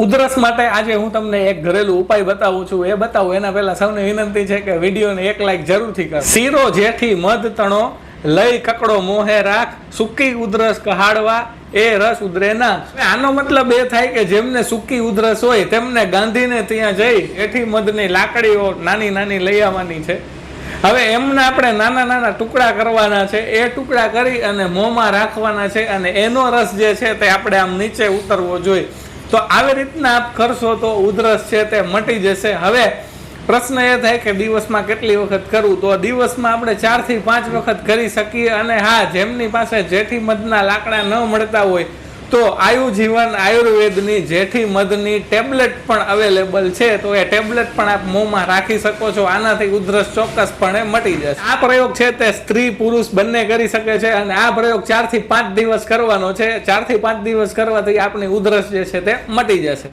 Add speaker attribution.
Speaker 1: ઉધરસ માટે આજે હું તમને એક ઘરેલું ઉપાય બતાવું છું. એ બતાવું એના પહેલા સૌને વિનંતી છે કે વિડીયોને એક લાઈક જરૂરથી કરો. શીરો જેઠી મધ તણો લઈ કકડો મોહે રાખ, સૂકી ઉધરસ કહાડવા એ રસ ઉધરે ના. આનો મતલબ એ થાય કે જેમને સૂકી ઉધરસ હોય તેમને ગાંધીને ત્યાં જઈ એઠી મધની લાકડીઓ નાની નાની લઈ આવવાની છે. હવે એમના આપણે નાના નાના ટુકડા કરવાના છે. એ ટુકડા કરી અને મોંમાં રાખવાના છે અને એનો રસ જે છે તે આપણે આમ નીચે ઉતરવો જોઈએ. તો આવી રીતના આપ કરશો તો ઉધરસ છે તે મટી જશે. હવે પ્રશ્ન એ થાય કે દિવસમાં કેટલી વખત કરવું? તો દિવસમાં આપણે 4 થી 5 વખત કરી શકીએ. અને હા, જેમની પાસે જેઠી મધના લાકડા ન મળતા હોય તો આયુજીવન આયુર્વેદની જેઠી મધની ટેબ્લેટ પણ અવેલેબલ છે. તો એ ટેબ્લેટ પણ આપ મોંમાં રાખી શકો છો. આનાથી ઉધરસ ચોક્કસપણે મટી જશે. આ પ્રયોગ છે તે સ્ત્રી પુરુષ બંને કરી શકે છે અને આ પ્રયોગ 4 થી 5 દિવસ કરવાનો છે. 4 થી 5 દિવસ કરવાથી આપણી ઉધરસ જે છે તે મટી જશે.